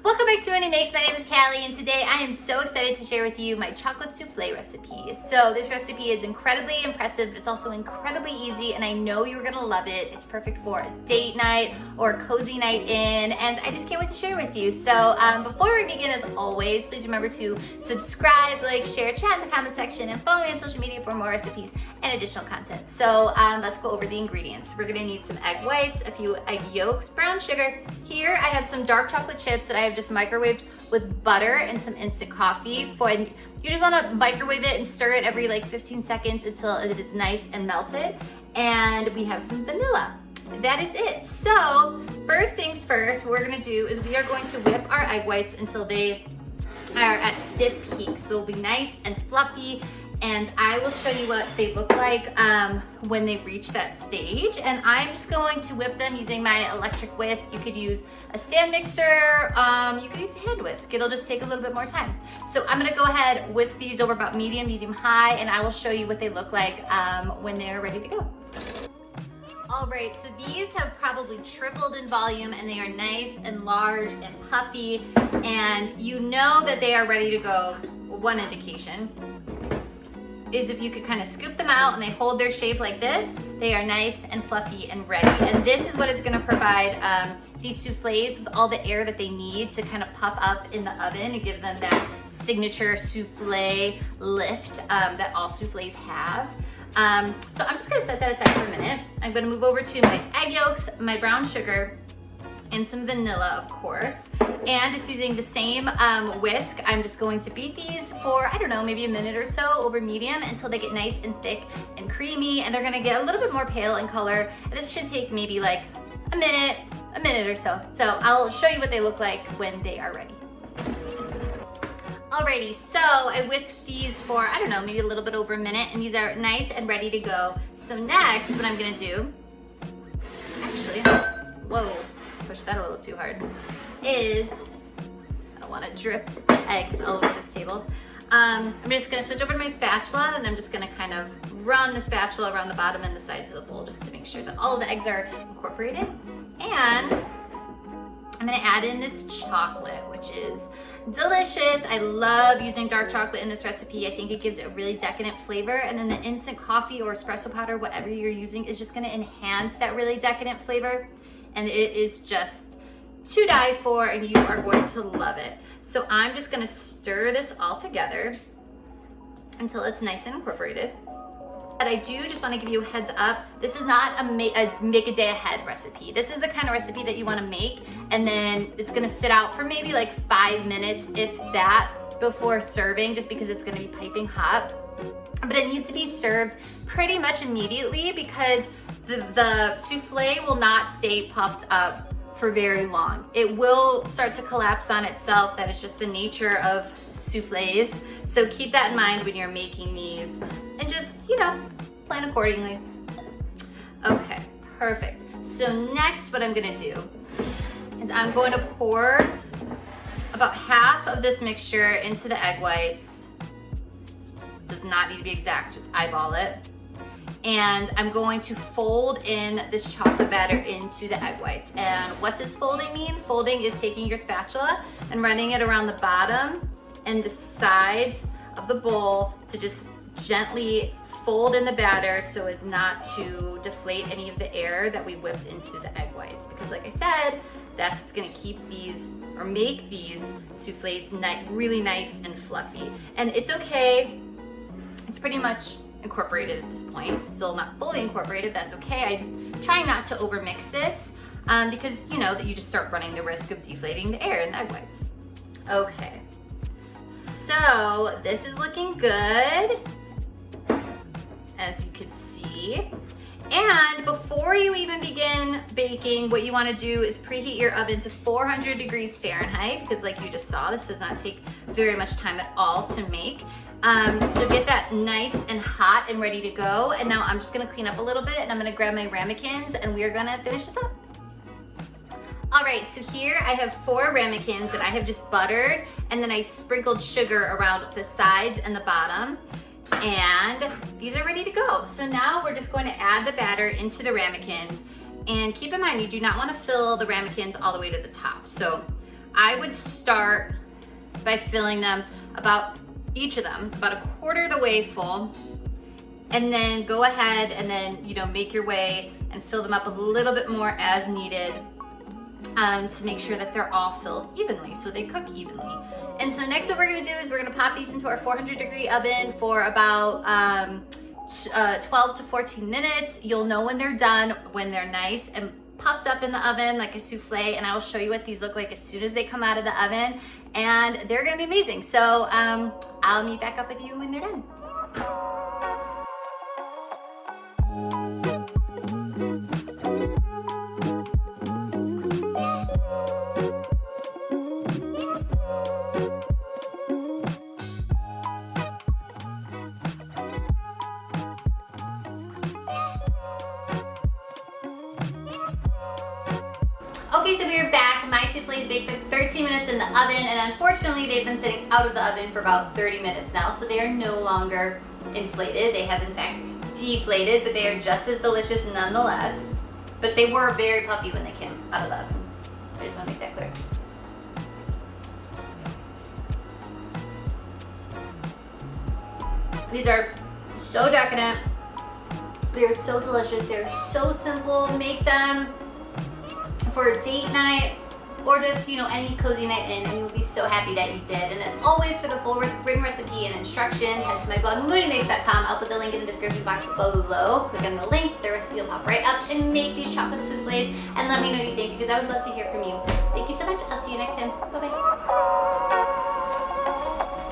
Welcome back to Winnie Makes. My name is Callie, and today I am so excited to share with you my chocolate souffle recipe. So this recipe is incredibly impressive, but it's also incredibly easy, and I know you're gonna love it. It's perfect for a date night or a cozy night in, and I just can't wait to share with you. So before we begin, as always, please remember to subscribe, like, share, chat in the comment section, and follow me on social media for more recipes and additional content. So let's go over the ingredients. We're gonna need some egg whites, a few egg yolks, brown sugar. Here I have some dark chocolate chips that I have just microwaved with butter and some instant coffee. You just want to microwave it and stir it every like 15 seconds until it is nice and melted. And we have some vanilla. That is it. So first things first, what we're going to do is we are going to whip our egg whites until they are at stiff peaks. They'll be nice and fluffy, and I will show you what they look like when they reach that stage. And I'm just going to whip them using my electric whisk. You could use a stand mixer, you could use a hand whisk. It'll just take a little bit more time. So I'm gonna go ahead, whisk these over about medium high, and I will show you what they look like when they're ready to go. All right, so these have probably tripled in volume, and they are nice and large and puffy, and you know that they are ready to go. Well, one indication is if you could kind of scoop them out and they hold their shape like this, they are nice and fluffy and ready. And this is what is gonna provide these souffles with all the air that they need to kind of puff up in the oven and give them that signature souffle lift that all souffles have. So I'm just gonna set that aside for a minute. I'm gonna move over to my egg yolks, my brown sugar, and some vanilla, of course. And just using the same whisk, I'm just going to beat these for, I don't know, maybe a minute or so over medium until they get nice and thick and creamy, and they're gonna get a little bit more pale in color. And this should take maybe like a minute or so. So I'll show you what they look like when they are ready. Alrighty, so I whisked these for, I don't know, maybe a little bit over a minute, and these are nice and ready to go. So next, what I'm gonna do, actually, whoa, push that a little too hard, is, I don't want to drip eggs all over this table. I'm just going to switch over to my spatula, and I'm just going to kind of run the spatula around the bottom and the sides of the bowl just to make sure that all of the eggs are incorporated. And I'm going to add in this chocolate, which is delicious. I love using dark chocolate in this recipe. I think it gives it a really decadent flavor, and then the instant coffee or espresso powder, whatever you're using, is just going to enhance that really decadent flavor. And it is just to die for, and you are going to love it. So I'm just gonna stir this all together until it's nice and incorporated. But I do just wanna give you a heads up, this is not a make a day ahead recipe. This is the kind of recipe that you wanna make, and then it's gonna sit out for maybe like 5 minutes, if that, before serving, just because it's gonna be piping hot. But it needs to be served pretty much immediately, because the souffle will not stay puffed up for very long. It will start to collapse on itself. That is just the nature of souffles. So keep that in mind when you're making these, and just, plan accordingly. Okay, perfect. So next, what I'm gonna do is I'm going to pour about half of this mixture into the egg whites. It does not need to be exact, just eyeball it. And I'm going to fold in this chocolate batter into the egg whites. And what does folding mean? Folding is taking your spatula and running it around the bottom and the sides of the bowl to just gently fold in the batter so as not to deflate any of the air that we whipped into the egg whites. Because like I said, that's what's gonna keep these, or make these souffles really nice and fluffy. And it's okay, it's pretty much incorporated at this point. It's still not fully incorporated, that's okay. I'm trying not to overmix this because you know that you just start running the risk of deflating the air in the egg whites. Okay, so this is looking good, as you can see. And before you even begin baking, what you want to do is preheat your oven to 400 degrees Fahrenheit, because like you just saw, this does not take very much time at all to make. So get that nice and hot and ready to go. And now I'm just gonna clean up a little bit, and I'm gonna grab my ramekins, and we're gonna finish this up. All right, so here I have 4 ramekins that I have just buttered, and then I sprinkled sugar around the sides and the bottom. And these are ready to go. So now we're just going to add the batter into the ramekins, and keep in mind, you do not want to fill the ramekins all the way to the top. So I would start by filling them each of them about a quarter of the way full, and then go ahead and then, you know, make your way and fill them up a little bit more as needed, to make sure that they're all filled evenly so they cook evenly. And so next what we're gonna do is we're gonna pop these into our 400-degree oven for about 12 to 14 minutes. You'll know when they're done, when they're nice and puffed up in the oven like a souffle, and I will show you what these look like as soon as they come out of the oven, and they're gonna be amazing. So I'll meet back up with you when they're done. Okay, so we are back. My soufflés baked for 13 minutes in the oven, and unfortunately they've been sitting out of the oven for about 30 minutes now, so they are no longer inflated. They have in fact deflated, but they are just as delicious nonetheless. But they were very puffy when they came out of the oven. I just want to make that clear. These are so decadent. They are so delicious. They're so simple. Make them for a date night or just, you know, any cozy night in, and you'll be so happy that you did. And as always, for the full written recipe and instructions, head to my blog, moodymix.com. I'll put the link in the description box below. Click on the link, the recipe will pop right up, and make these chocolate soufflés and let me know what you think, because I would love to hear from you. Thank you so much. I'll see you next time. Bye-bye.